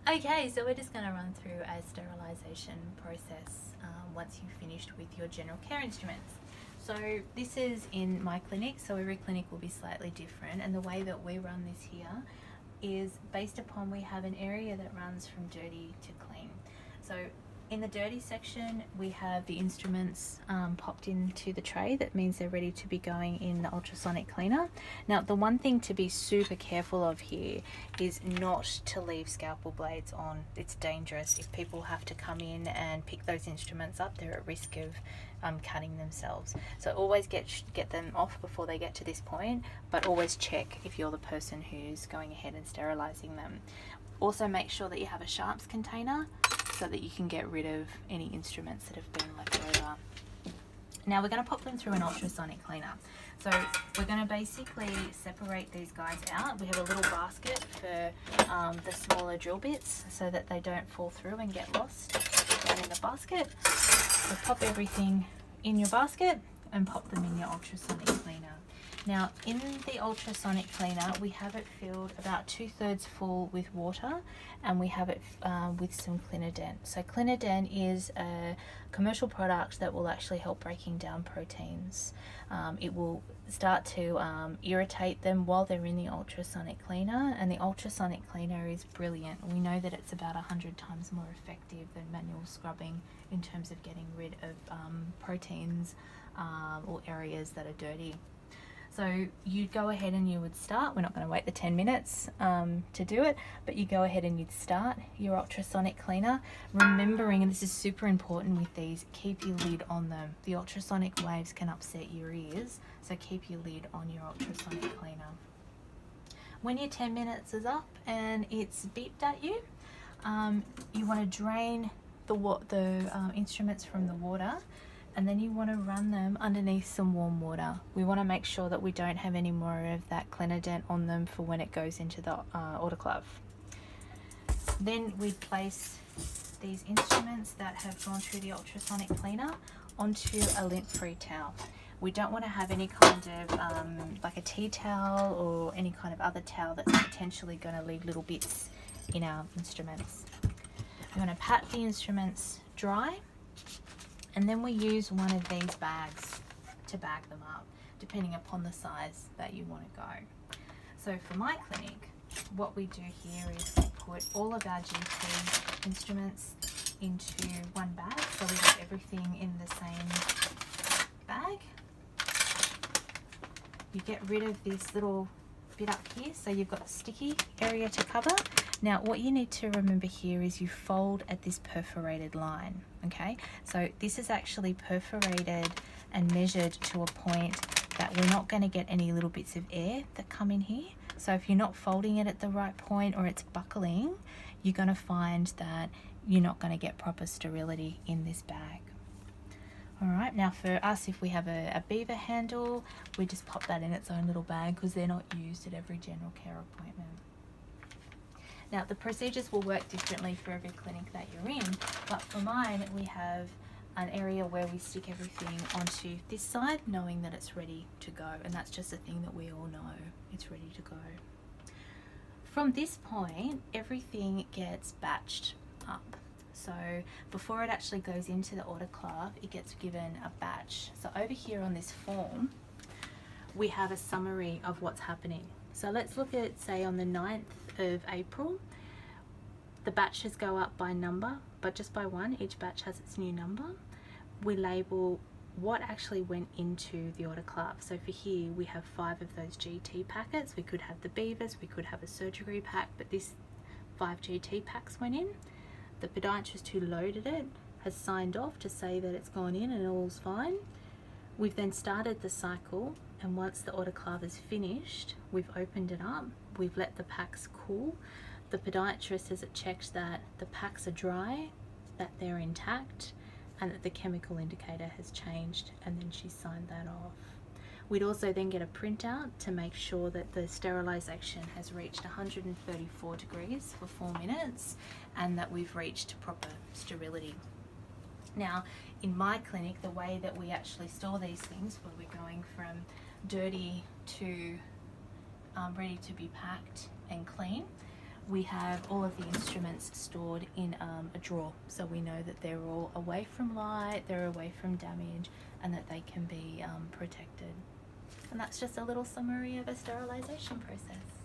Okay, so we're just going to run through a sterilisation process once you've finished with your general care instruments. So this is in my clinic, so every clinic will be slightly different, and the way that we run this here is based upon we have an area that runs from dirty to clean. So in the dirty section, we have the instruments popped into the tray. That means they're ready to be going in the ultrasonic cleaner. Now, the one thing to be super careful of here is not to leave scalpel blades on. It's dangerous. If people have to come in and pick those instruments up, they're at risk of cutting themselves. So always get them off before they get to this point, but always check if you're the person who's going ahead and sterilising them. Also make sure that you have a sharps container so that you can get rid of any instruments that have been left over. Now we're going to pop them through an ultrasonic cleaner. So we're going to basically separate these guys out. We have a little basket for the smaller drill bits so that they don't fall through and get lost down in the basket. So pop everything in your basket and pop them in your ultrasonic cleaner. Now in the ultrasonic cleaner, we have it filled about 2/3 full with water, and we have it with some Clinident. So Clinident is a commercial product that will actually help breaking down proteins. It will start to irritate them while they're in the ultrasonic cleaner, and the ultrasonic cleaner is brilliant. We know that it's about 100 times more effective than manual scrubbing in terms of getting rid of proteins or areas that are dirty. So you go ahead and you would start, we're not going to wait the 10 minutes to do it, but you go ahead and you'd start your ultrasonic cleaner, remembering, and this is super important with these, keep your lid on them. The ultrasonic waves can upset your ears, so keep your lid on your ultrasonic cleaner. When your 10 minutes is up and it's beeped at you, you want to drain the instruments from the water, and then you want to run them underneath some warm water. We want to make sure that we don't have any more of that Clinident on them for when it goes into the autoclave. Then we place these instruments that have gone through the ultrasonic cleaner onto a lint-free towel. We don't want to have any kind of like a tea towel or any kind of other towel that's potentially going to leave little bits in our instruments. We want to pat the instruments dry, and then we use one of these bags to bag them up, depending upon the size that you want to go. So for my clinic, what we do here is we put all of our GT instruments into one bag, so we have everything in the same bag. You get rid of this little bit up here, so you've got the sticky area to cover. Now what you need to remember here is you fold at this perforated line, okay? So this is actually perforated and measured to a point that we're not going to get any little bits of air that come in here. So if you're not folding it at the right point or it's buckling, you're going to find that you're not going to get proper sterility in this bag. Alright, now for us, if we have a beaver handle, we just pop that in its own little bag because they're not used at every general care appointment. Now the procedures will work differently for every clinic that you're in, but for mine we have an area where we stick everything onto this side knowing that it's ready to go, and that's just a thing that we all know, it's ready to go. From this point, everything gets batched up. So before it actually goes into the autoclave, it gets given a batch. So over here on this form, we have a summary of what's happening. So let's look at, say, on the 9th of April, the batches go up by number, but just by one. Each batch has its new number. We label what actually went into the autoclave. So for here, we have 5 of those GT packets. We could have the beavers, we could have a surgery pack, but this 5 GT packs went in. The podiatrist who loaded it has signed off to say that it's gone in and all's fine. We've then started the cycle, and once the autoclave is finished, we've opened it up, we've let the packs cool. The podiatrist has checked that the packs are dry, that they're intact, and that the chemical indicator has changed, and then she signed that off. We'd also then get a printout to make sure that the sterilisation has reached 134 degrees for 4 minutes and that we've reached proper sterility. Now, in my clinic, the way that we actually store these things, where we're going from dirty to ready to be packed and clean, we have all of the instruments stored in a drawer, so we know that they're all away from light, they're away from damage, and that they can be protected. And that's just a little summary of a sterilisation process.